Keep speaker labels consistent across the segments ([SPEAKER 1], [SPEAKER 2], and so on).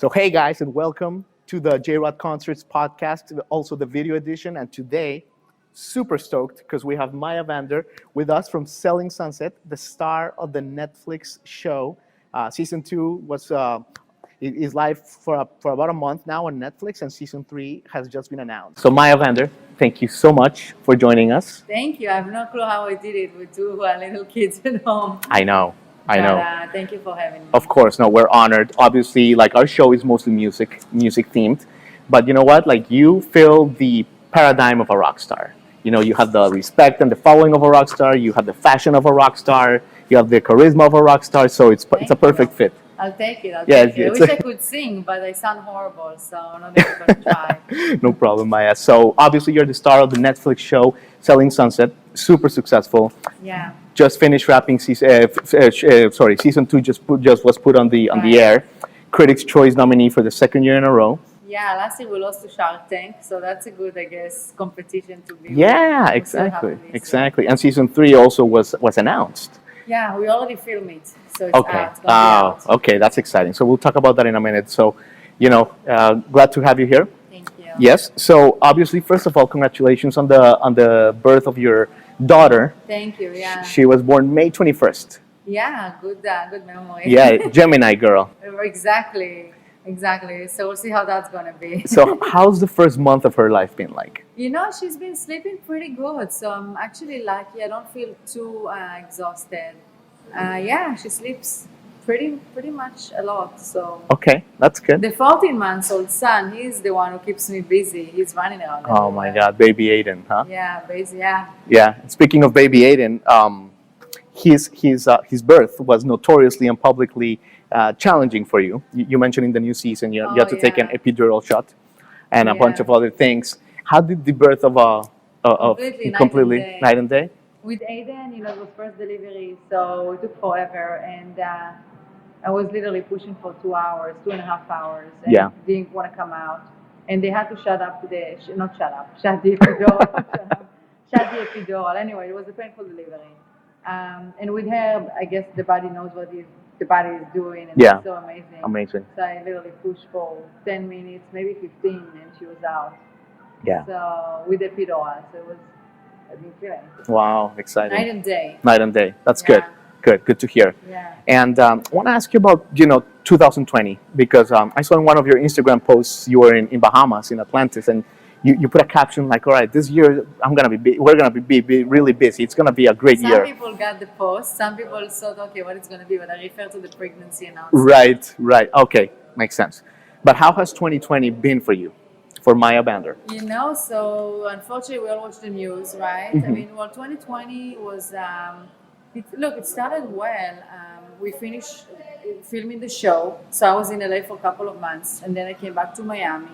[SPEAKER 1] So hey guys, and welcome to the J-Rod Concerts podcast, also the video edition. And today, super stoked because we have Maya Vander with us from Selling Sunset, the star of the Netflix show. Season 2 is live for about a month now on Netflix, and season 3 has just been announced. So Maya Vander, thank you so much for joining us.
[SPEAKER 2] Thank you. I have no clue how I did it with two little kids at home.
[SPEAKER 1] I know.
[SPEAKER 2] Thank you for having me.
[SPEAKER 1] Of course, no, we're honored. Obviously, like our show is mostly music themed, but you know what? Like you fill the paradigm of a rock star. You know, you have the respect and the following of a rock star. You have the fashion of a rock star. You have the charisma of a rock star. So it's a perfect fit.
[SPEAKER 2] I'll take it.
[SPEAKER 1] Yeah,
[SPEAKER 2] take it. I wish I could sing, but I sound horrible, so I'm not even going to try.
[SPEAKER 1] No problem, Maya. So obviously, you're the star of the Netflix show Selling Sunset. Super successful.
[SPEAKER 2] Yeah.
[SPEAKER 1] Just finished wrapping season 2 just was put on the air. Critics' Choice nominee for the second year in a row.
[SPEAKER 2] Yeah, last year we lost to Shark Tank, so that's a good, I guess, competition to be.
[SPEAKER 1] Yeah, exactly. And season 3 also was announced.
[SPEAKER 2] Yeah, we already filmed it, so it's
[SPEAKER 1] okay.
[SPEAKER 2] out. It's gonna be out.
[SPEAKER 1] Okay, that's exciting. So we'll talk about that in a minute. So, glad to have you here.
[SPEAKER 2] Thank you.
[SPEAKER 1] Yes. So obviously, first of all, congratulations on the birth of your daughter.
[SPEAKER 2] Thank you. Yeah.
[SPEAKER 1] She was born May 21st.
[SPEAKER 2] Yeah, good memory.
[SPEAKER 1] Yeah, Gemini girl.
[SPEAKER 2] Exactly. So we'll see how that's gonna be.
[SPEAKER 1] So how's the first month of her life been like?
[SPEAKER 2] You know, she's been sleeping pretty good, so I'm actually lucky. I don't feel too exhausted. Yeah, she sleeps pretty much a lot. So
[SPEAKER 1] okay, that's good.
[SPEAKER 2] the 14-month-old son, he's the one who keeps me busy. He's running around.
[SPEAKER 1] Oh my God, baby Aiden, huh?
[SPEAKER 2] Yeah, basically, yeah.
[SPEAKER 1] Yeah. Speaking of baby Aiden, his birth was notoriously and publicly challenging for you. You mentioned in the new season you had to take an epidural shot and a bunch of other things. How did the birth of completely night and day?
[SPEAKER 2] With Aiden, it was first delivery, so it took forever, and I was literally pushing for 2 hours, 2.5 hours, and didn't want to come out. And they had to shut the epidural. Shut the epidural. Anyway, it was a painful delivery. And with her, I guess the body knows what the body is doing, and it's so amazing.
[SPEAKER 1] Amazing.
[SPEAKER 2] So I literally pushed for 10 minutes, maybe 15, and she was out.
[SPEAKER 1] Yeah.
[SPEAKER 2] So with the epidural, so it was, I've been feeling.
[SPEAKER 1] Wow, exciting.
[SPEAKER 2] Night and day.
[SPEAKER 1] Night and day. That's good. Good to hear.
[SPEAKER 2] Yeah.
[SPEAKER 1] And I want to ask you about 2020 because I saw in one of your Instagram posts you were in Bahamas, in Atlantis, and you put a caption like, all right, this year we're gonna be really busy. It's gonna be a great year.
[SPEAKER 2] Some people got the post. Some people thought, okay, what it's gonna be, but I refer to the pregnancy announcement.
[SPEAKER 1] Right. Okay, makes sense. But how has 2020 been for you, for Maya Vander?
[SPEAKER 2] So unfortunately, we all watch the news, right?
[SPEAKER 1] Mm-hmm.
[SPEAKER 2] I mean, 2020 was. It started well. We finished filming the show, so I was in LA for a couple of months, and then I came back to Miami,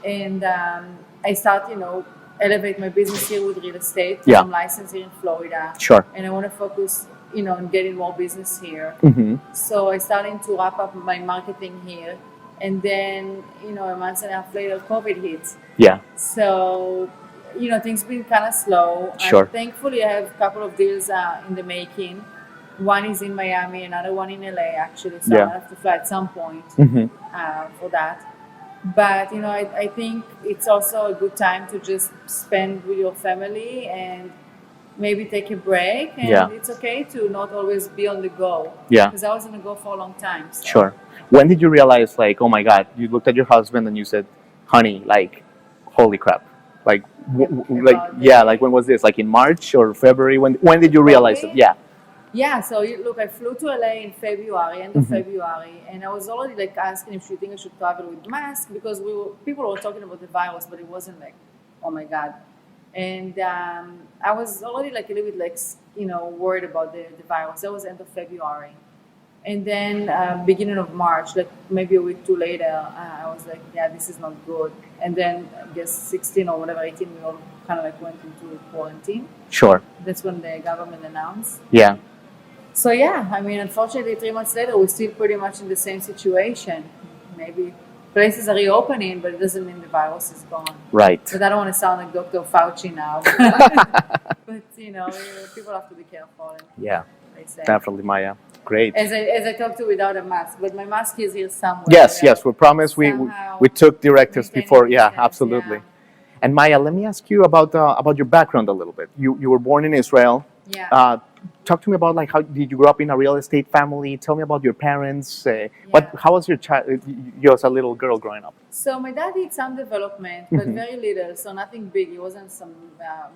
[SPEAKER 2] and I started, elevate my business here with real estate. I'm licensed here in Florida.
[SPEAKER 1] Sure.
[SPEAKER 2] And I want to focus, on getting more business here.
[SPEAKER 1] Mm-hmm.
[SPEAKER 2] So I started to wrap up my marketing here, and then, a month and a half later, COVID hit.
[SPEAKER 1] Yeah.
[SPEAKER 2] So. Things been kind of slow.
[SPEAKER 1] Sure.
[SPEAKER 2] Thankfully, I have a couple of deals in the making. One is in Miami, another one in LA, actually. So I have to fly at some point for that. But, I think it's also a good time to just spend with your family and maybe take a break. And it's okay to not always be on the go. Yeah. Because I was on the go for a long time. So.
[SPEAKER 1] Sure. When did you realize, like, oh my God, you looked at your husband and you said, honey, like, holy crap. Like, like when was this? Like in March or February? When did you realize it? Yeah.
[SPEAKER 2] Yeah. So look, I flew to LA in February, end of February, and I was already like asking if she think I should travel with mask because people were talking about the virus, but it wasn't like, oh my God. And I was already like a little bit like worried about the virus. That was end of February. And then beginning of March, like maybe a week too later, I was like, yeah, this is not good. And then I guess 16 or whatever, 18, we all kind of like went into quarantine.
[SPEAKER 1] Sure.
[SPEAKER 2] That's when the government announced.
[SPEAKER 1] Yeah.
[SPEAKER 2] So yeah, I mean, unfortunately, 3 months later, we're still pretty much in the same situation. Maybe places are reopening, but it doesn't mean the virus is gone.
[SPEAKER 1] Right.
[SPEAKER 2] But I don't want to sound like Dr. Fauci now. But, people have to be careful.
[SPEAKER 1] Yeah, definitely, Maya. great.
[SPEAKER 2] As I talk to without a mask, but my mask is here somewhere.
[SPEAKER 1] Yes, we promise
[SPEAKER 2] Somehow
[SPEAKER 1] we took directives
[SPEAKER 2] maintaining
[SPEAKER 1] before. Yeah,
[SPEAKER 2] distance,
[SPEAKER 1] absolutely.
[SPEAKER 2] yeah.
[SPEAKER 1] And Maya, let me ask you about your background a little bit. You were born in Israel.
[SPEAKER 2] Yeah.
[SPEAKER 1] Talk to me about like how did you grow up in a real estate family? Tell me about your parents.
[SPEAKER 2] Yeah.
[SPEAKER 1] How was your child? You as a little girl growing up.
[SPEAKER 2] So my dad did some development, but very little, so nothing big. He wasn't some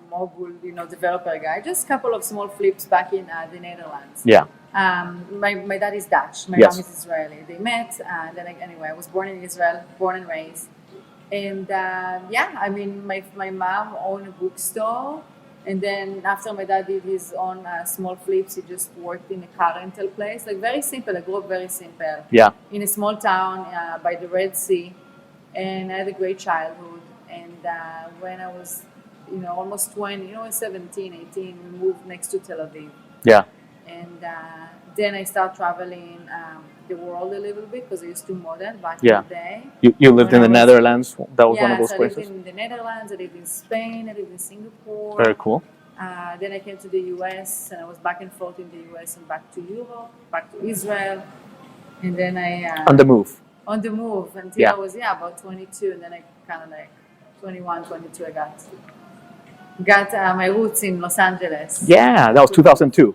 [SPEAKER 2] mogul, developer guy. Just a couple of small flips back in the Netherlands.
[SPEAKER 1] Yeah.
[SPEAKER 2] My dad is Dutch. My
[SPEAKER 1] Yes.
[SPEAKER 2] mom is Israeli. They met, and then anyway, I was born in Israel, born and raised. And I mean, my mom owned a bookstore. And then after my dad did his own small flips, he just worked in a car rental place. Like very simple. I grew up very simple.
[SPEAKER 1] Yeah.
[SPEAKER 2] In a small town by the Red Sea. And I had a great childhood. And when I was, almost 20, 17, 18, we moved next to Tel Aviv.
[SPEAKER 1] Yeah.
[SPEAKER 2] And then I started traveling the world a little bit because I used to model back
[SPEAKER 1] Yeah.
[SPEAKER 2] in the day.
[SPEAKER 1] You lived in the Netherlands. That was one of those
[SPEAKER 2] I
[SPEAKER 1] places.
[SPEAKER 2] lived in the Netherlands, I lived in Spain, I lived in Singapore.
[SPEAKER 1] Very cool.
[SPEAKER 2] Then I came to the US and I was back and forth in the US and back to Europe, back to Israel. And then I...
[SPEAKER 1] On the move.
[SPEAKER 2] On the move until
[SPEAKER 1] Yeah.
[SPEAKER 2] I was, about 22. And then I kind of like 21, 22, I got my roots in Los Angeles.
[SPEAKER 1] Yeah, that was 2002.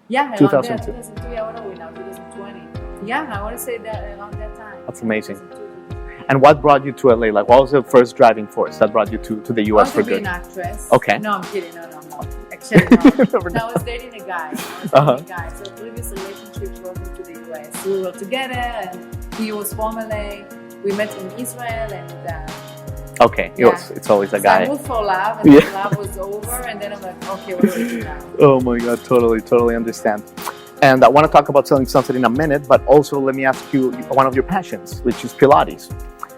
[SPEAKER 2] Yeah, around
[SPEAKER 1] 2002.
[SPEAKER 2] 2002. Yeah, what are we now? 2020. Yeah, I want to say that around that time.
[SPEAKER 1] That's amazing.
[SPEAKER 2] 2002.
[SPEAKER 1] And what brought you to LA? Like, what was the first driving force that brought you to the US for
[SPEAKER 2] I want to be
[SPEAKER 1] good?
[SPEAKER 2] an actress.
[SPEAKER 1] Okay.
[SPEAKER 2] No, I'm kidding. No. Actually, no.
[SPEAKER 1] Never
[SPEAKER 2] No, I was dating a guy. So previous relationship brought me to the US. We were together and he was from LA. We met in Israel and...
[SPEAKER 1] Okay, it's always a
[SPEAKER 2] So
[SPEAKER 1] guy.
[SPEAKER 2] I moved for love and then love was over and then I'm like, okay, what do we do now?
[SPEAKER 1] Oh my God, totally understand. And I want to talk about Selling Sunset in a minute, but also let me ask you one of your passions, which is Pilates.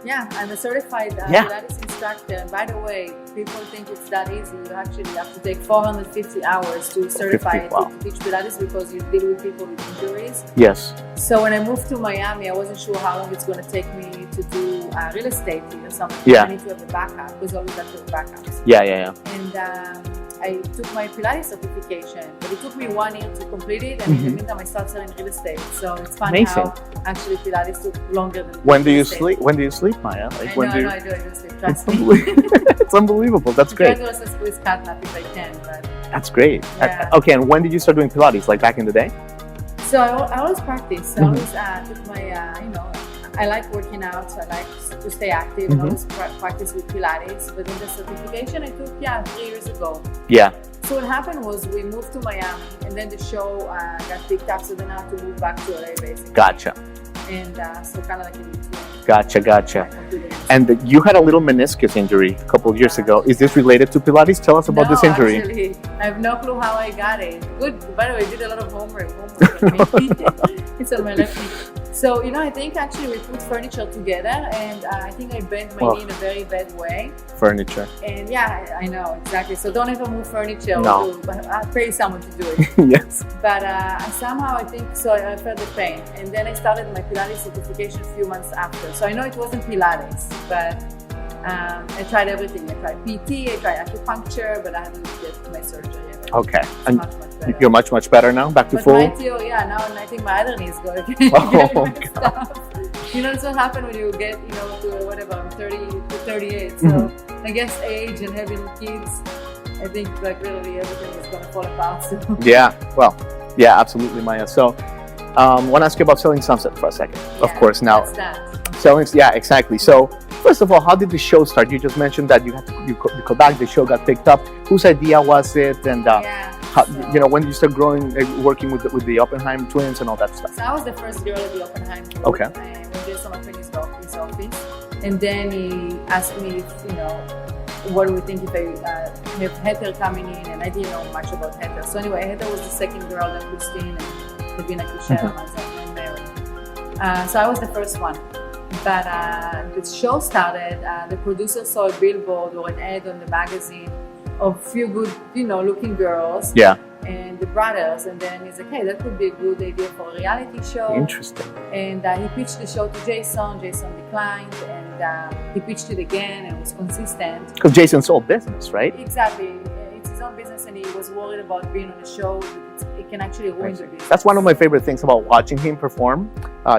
[SPEAKER 2] Yeah, I'm a certified Pilates instructor. And by the way, people think it's that easy. You actually have to take 450 hours to certify to teach Pilates because you deal with people with injuries.
[SPEAKER 1] Yes.
[SPEAKER 2] So when I moved to Miami, I wasn't sure how long it's going to take me to do real estate or something.
[SPEAKER 1] Yeah.
[SPEAKER 2] I need to have a backup because always have to have backups.
[SPEAKER 1] Yeah.
[SPEAKER 2] And I took my Pilates certification, but it took me 1 year to complete it. And in the meantime, I started selling real estate. So it's funny how actually Pilates took longer than
[SPEAKER 1] When do you sleep? When do you sleep, Maya? Like,
[SPEAKER 2] I do sleep. Trust me.
[SPEAKER 1] It's unbelievable. That's great.
[SPEAKER 2] I try to also squeeze cat nap if I can, but...
[SPEAKER 1] That's great.
[SPEAKER 2] Yeah.
[SPEAKER 1] Okay, and when did you start doing Pilates? Like back in the day?
[SPEAKER 2] So I always practice. I always took my, I like working out, so I like to stay active and always practice with Pilates. But in the certification I took, 3 years ago.
[SPEAKER 1] Yeah.
[SPEAKER 2] So what happened was we moved to Miami and then the show got picked up, so then I had to move back to LA basically.
[SPEAKER 1] Gotcha.
[SPEAKER 2] And so kind of like in between.
[SPEAKER 1] Gotcha. And you had a little meniscus injury a couple of years ago. Is this related to Pilates? Tell us about this injury.
[SPEAKER 2] Actually, I have no clue how I got it. Good. By the way, I did a lot of homework It's on my left knee. So, I think actually we put furniture together and I think I bent my knee in a very bad way.
[SPEAKER 1] Furniture.
[SPEAKER 2] And I know, exactly. So don't ever move furniture.
[SPEAKER 1] No.
[SPEAKER 2] I'll pay someone to do it.
[SPEAKER 1] Yes.
[SPEAKER 2] But somehow I think, so I felt the pain. And then I started my Pilates certification a few months after. So I know it wasn't Pilates, but I tried everything. I tried PT, I tried acupuncture, but I haven't get my surgery yet.
[SPEAKER 1] Okay.
[SPEAKER 2] And much better.
[SPEAKER 1] You're much better now? Back to full?
[SPEAKER 2] My TO, now I think my other knee is good. That's what happened when you get, to whatever, I'm 30 to 38. So I guess age and having kids, I think like literally everything is going to fall apart. So.
[SPEAKER 1] Yeah, absolutely, Maya. So I want to ask you about Selling Sunset for a second. Of course, now.
[SPEAKER 2] That's that.
[SPEAKER 1] Selling, exactly. So first of all, how did the show start? You just mentioned that you go back, the show got picked up. Whose idea was it? And when did you start working with the Oppenheim twins and all that stuff?
[SPEAKER 2] So I was the first girl at the Oppenheim Group.
[SPEAKER 1] Okay.
[SPEAKER 2] When Jason opened his office, and then he asked me if, what do we think if I have Heather coming in, and I didn't know much about Heather. So anyway, Heather was the second girl, then Christine, and Davina Kushel, myself, and Mary. So I was the first one. But the show started, the producer saw a billboard or an ad on the magazine of a few good, looking girls.
[SPEAKER 1] Yeah.
[SPEAKER 2] And the brothers, and then he's like, hey, that could be a good idea for a reality show.
[SPEAKER 1] Interesting.
[SPEAKER 2] And he pitched the show to Jason declined, and he pitched it again and was consistent.
[SPEAKER 1] Because Jason's all business, right?
[SPEAKER 2] Exactly. It's his own business, and he was worried about being on a show. It can actually ruin the business.
[SPEAKER 1] That's one of my favorite things about watching him perform,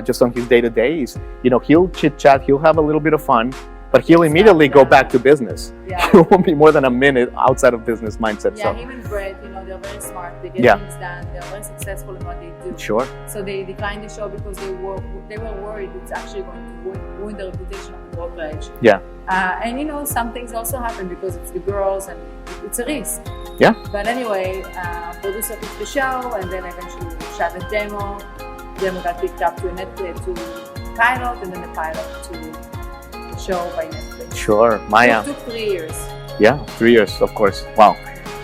[SPEAKER 1] just on his day-to-day is, he'll chit-chat, he'll have a little bit of fun, but he'll immediately go back to business.
[SPEAKER 2] Yeah.
[SPEAKER 1] He won't be more than a minute outside of business mindset.
[SPEAKER 2] Yeah, him and Brett, they're very smart. They get things done. They're very successful in what they do.
[SPEAKER 1] Sure.
[SPEAKER 2] So they declined the show because they were worried it's actually going to ruin the reputation of the brokerage.
[SPEAKER 1] Yeah.
[SPEAKER 2] And some things also happen because it's the girls and it's a risk.
[SPEAKER 1] Yeah.
[SPEAKER 2] But anyway, producer picked the show, and then eventually we shot a demo. Demo got picked up to pilot, and then the pilot to show by Netflix.
[SPEAKER 1] Sure, Maya.
[SPEAKER 2] It took 3 years.
[SPEAKER 1] Yeah, 3 years, of course. Wow.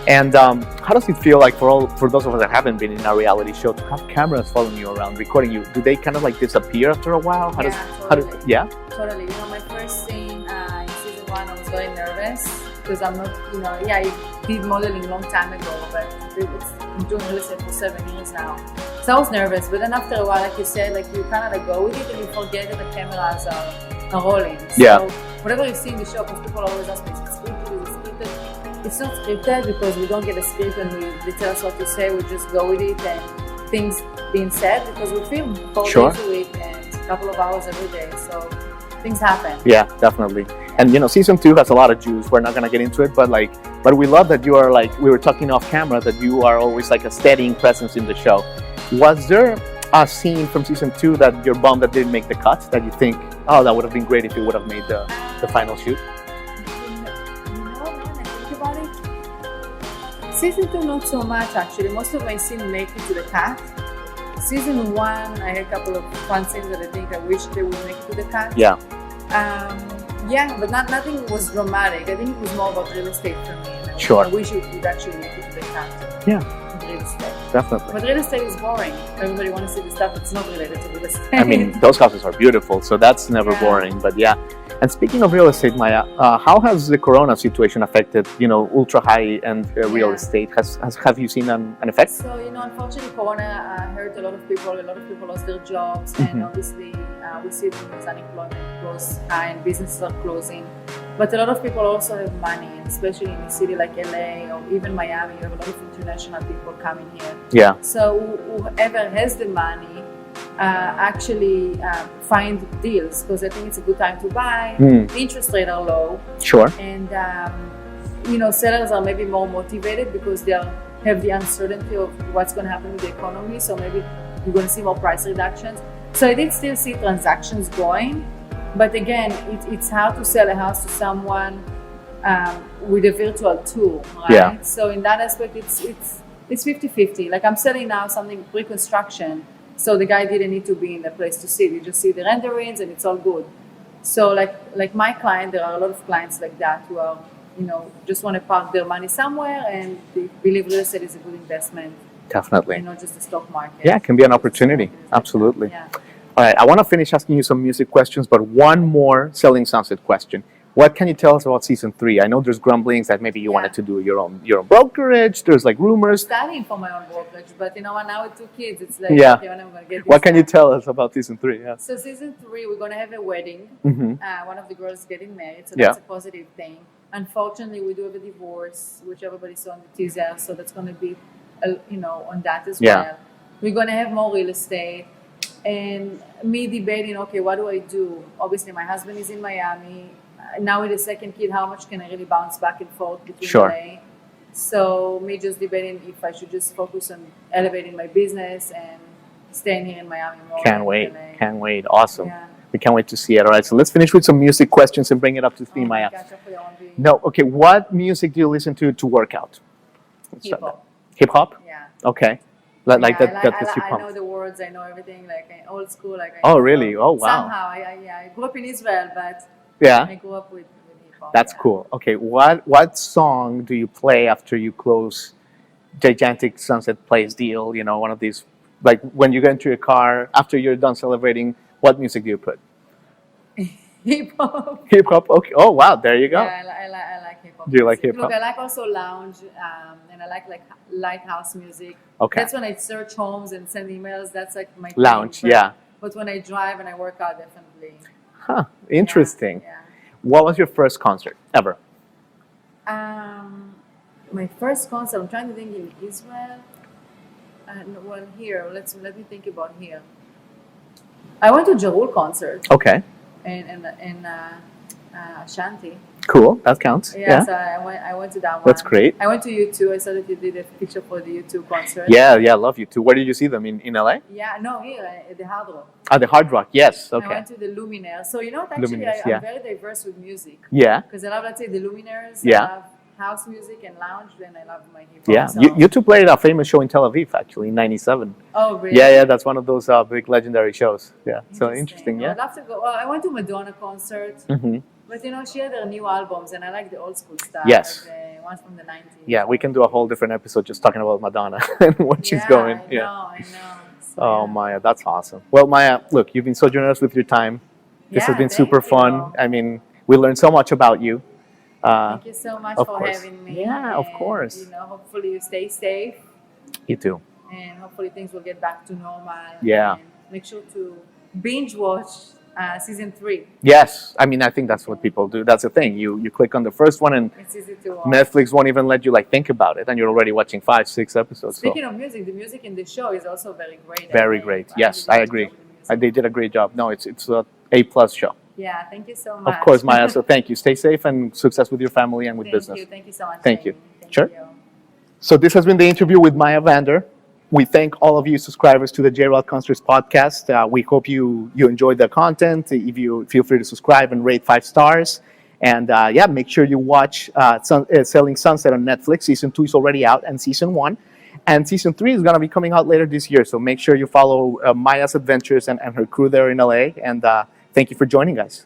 [SPEAKER 1] And how does it feel like for those of us that haven't been in a reality show to have cameras following you around, recording you? Do they kind of like disappear after a while?
[SPEAKER 2] Totally. Totally. My first scene in season 1, I was very nervous because I'm not, I did modeling a long time ago, but I'm doing real estate for 7 years now. So I was nervous, but then after a while, like you said, like you kind of like go with it and you forget that the cameras are rolling. So whatever you see in the show, because people always ask me, is it scripted? Is it scripted? It's not scripted because we don't get a script and they tell us what to say. We just go with it and things being said because we film 4 days a week and a couple of hours every day. So things happen. Yeah,
[SPEAKER 1] definitely. And season 2 has a lot of juice. We're not gonna get into it, but we love that you are like, we were talking off camera, that you are always like a steadying presence in the show. Was there a scene from season 2 that you're bummed that didn't make the cut, that you think, oh, that would have been great if it would have made the final shoot?
[SPEAKER 2] Season 2, not so much actually. Most of my scenes make it to the cut. Season 1, I had a couple of fun scenes that I think I wish they would make it to the cut.
[SPEAKER 1] Yeah.
[SPEAKER 2] But nothing was dramatic. I think it was more about real estate for me.
[SPEAKER 1] Sure.
[SPEAKER 2] I wish it would actually make it to the cut.
[SPEAKER 1] Yeah.
[SPEAKER 2] Real estate.
[SPEAKER 1] Definitely.
[SPEAKER 2] But real estate is boring. Everybody wants to see the stuff that's not related to real estate.
[SPEAKER 1] I mean, those houses are beautiful, so that's never boring. But yeah. And speaking of real estate, Maya, how has the Corona situation affected, ultra high end real estate? Have you seen an effect?
[SPEAKER 2] So, unfortunately, Corona hurt a lot of people. A lot of people lost their jobs, and obviously, we see the unemployment goes high and businesses are closing. But a lot of people also have money, especially in a city like LA or even Miami. You have a lot of international people coming here.
[SPEAKER 1] Yeah.
[SPEAKER 2] So whoever has the money actually find deals because I think it's a good time to buy. The interest rates are low.
[SPEAKER 1] Sure.
[SPEAKER 2] And sellers are maybe more motivated because they have the uncertainty of what's going to happen with the economy. So maybe you're going to see more price reductions. So I did still see transactions going. But again, it's hard to sell a house to someone with a virtual tool, right?
[SPEAKER 1] Yeah.
[SPEAKER 2] So in that aspect, it's 50-50. Like I'm selling now something pre-construction, so the guy didn't need to be in the place to see it. You just see the renderings and it's all good. So like my client, there are a lot of clients like that who are, just want to park their money somewhere and they believe real estate is a good investment.
[SPEAKER 1] Definitely.
[SPEAKER 2] Not just the stock market.
[SPEAKER 1] Yeah, it can be an opportunity. Absolutely.
[SPEAKER 2] Yeah.
[SPEAKER 1] All right, I want to finish asking you some music questions, but one more Selling Sunset question. What can you tell us about season 3? I know there's grumblings that maybe you wanted to do your own brokerage. There's like rumors.
[SPEAKER 2] Studying for my own brokerage, but now with 2 kids, it's like, okay, when am I going to get this
[SPEAKER 1] What can
[SPEAKER 2] done?
[SPEAKER 1] you tell us about season 3? Yeah.
[SPEAKER 2] So season 3, we're going to have a wedding. One of the girls is getting married, so
[SPEAKER 1] Yeah.
[SPEAKER 2] that's a positive thing. Unfortunately, we do have a divorce, which everybody saw on the teaser, so that's going to be, on that as well. We're going to have more real estate. And me debating, okay, what do I do? Obviously, my husband is in Miami. Now with the second kid, how much can I really bounce back and forth between LA? So me just debating if I should just focus on elevating my business and staying here in Miami more.
[SPEAKER 1] Can't wait. Awesome.
[SPEAKER 2] Yeah.
[SPEAKER 1] We can't wait to see it. All right, so let's finish with some music questions and bring it up to theme, Maya. No, okay, what music do you listen to work out?
[SPEAKER 2] Hip-hop.
[SPEAKER 1] Hip-hop?
[SPEAKER 2] Yeah.
[SPEAKER 1] Okay. Like that gets you
[SPEAKER 2] I
[SPEAKER 1] pumped.
[SPEAKER 2] know the words, I know everything, like old school.
[SPEAKER 1] Oh, really? Oh, wow.
[SPEAKER 2] Somehow, I grew up in Israel, but I grew up with hip-hop.
[SPEAKER 1] That's cool. Okay, what song do you play after you close gigantic Sunset Place deal? One of these, like when you get into your car, after you're done celebrating, what music do you put?
[SPEAKER 2] Hip-hop.
[SPEAKER 1] Hip-hop? Okay. Oh, wow, there you go.
[SPEAKER 2] Yeah, I like hip-hop.
[SPEAKER 1] Do you like hip-hop?
[SPEAKER 2] Look, I like also lounge, and I like light house music.
[SPEAKER 1] Okay.
[SPEAKER 2] That's when I search homes and send emails. That's like my
[SPEAKER 1] lounge,
[SPEAKER 2] thing.
[SPEAKER 1] yeah.
[SPEAKER 2] But when I drive and I work out, definitely.
[SPEAKER 1] Huh, interesting.
[SPEAKER 2] Yeah.
[SPEAKER 1] What was your first concert ever?
[SPEAKER 2] My first concert, I'm trying to think in Israel. Well, here, let me think about here. I went to Jarul concert
[SPEAKER 1] Okay.
[SPEAKER 2] in Ashanti.
[SPEAKER 1] Cool. That counts.
[SPEAKER 2] Yeah, so I went to that one.
[SPEAKER 1] That's great.
[SPEAKER 2] I went to U2. I saw that you did a picture for the U2 concert.
[SPEAKER 1] Yeah, I love you too. Where did you see them? In LA?
[SPEAKER 2] Yeah, no, here at the Hard Rock.
[SPEAKER 1] At the Hard Rock. Yes.
[SPEAKER 2] I
[SPEAKER 1] Okay.
[SPEAKER 2] went to the Luminaire. So you know what? Actually,
[SPEAKER 1] Luminaires,
[SPEAKER 2] I'm
[SPEAKER 1] yeah.
[SPEAKER 2] very diverse with music
[SPEAKER 1] Yeah.
[SPEAKER 2] because I love, let's say, the Luminaires.
[SPEAKER 1] Yeah.
[SPEAKER 2] I love house music and lounge. Then I love my hip hop.
[SPEAKER 1] Yeah.
[SPEAKER 2] So.
[SPEAKER 1] You two played a famous show in Tel Aviv actually in '97.
[SPEAKER 2] Oh, really?
[SPEAKER 1] Yeah, that's one of those big legendary shows. Yeah. So interesting. Yeah.
[SPEAKER 2] I'd love to go. Well, I went to Madonna concert.
[SPEAKER 1] Mm-hmm.
[SPEAKER 2] But she had her new albums, and I like the old school stuff.
[SPEAKER 1] Yes.
[SPEAKER 2] Like the ones from the 90s.
[SPEAKER 1] Yeah, we can do a whole different episode just talking about Madonna and what she's going.
[SPEAKER 2] I know. So,
[SPEAKER 1] Oh, Maya, that's awesome. Well, Maya, look, you've been so generous with your time. This has been super fun.
[SPEAKER 2] You.
[SPEAKER 1] I mean, we learned so much about you.
[SPEAKER 2] Thank you so much for
[SPEAKER 1] course.
[SPEAKER 2] having me.
[SPEAKER 1] Yeah, of course.
[SPEAKER 2] Hopefully you stay safe.
[SPEAKER 1] You too.
[SPEAKER 2] And hopefully things will get back to normal.
[SPEAKER 1] Yeah.
[SPEAKER 2] And make sure to binge watch season 3.
[SPEAKER 1] Yes, I mean, I think that's what people do. That's the thing. You click on the first one, and
[SPEAKER 2] it's easy to watch.
[SPEAKER 1] Netflix won't even let you think about it, and you're already watching 5, 6 episodes.
[SPEAKER 2] Speaking of music, the music in the show is also very great.
[SPEAKER 1] Very great. Yes, I agree. They did a great job. No, it's a A+ show.
[SPEAKER 2] Yeah, thank you so much.
[SPEAKER 1] Of course, Maya. So thank you. Stay safe and success with your family and with business.
[SPEAKER 2] Thank you so much.
[SPEAKER 1] Thank you.
[SPEAKER 2] Thank
[SPEAKER 1] Sure.
[SPEAKER 2] you.
[SPEAKER 1] So this has been the interview with Maya Vander. We thank all of you subscribers to the J-Rod Concerts podcast. We hope you enjoyed the content. If you feel free to subscribe and rate 5 stars. And make sure you watch Selling Sunset on Netflix. Season 2 is already out, and Season 1. And Season 3 is going to be coming out later this year. So make sure you follow Maya's adventures and her crew there in LA. And thank you for joining us.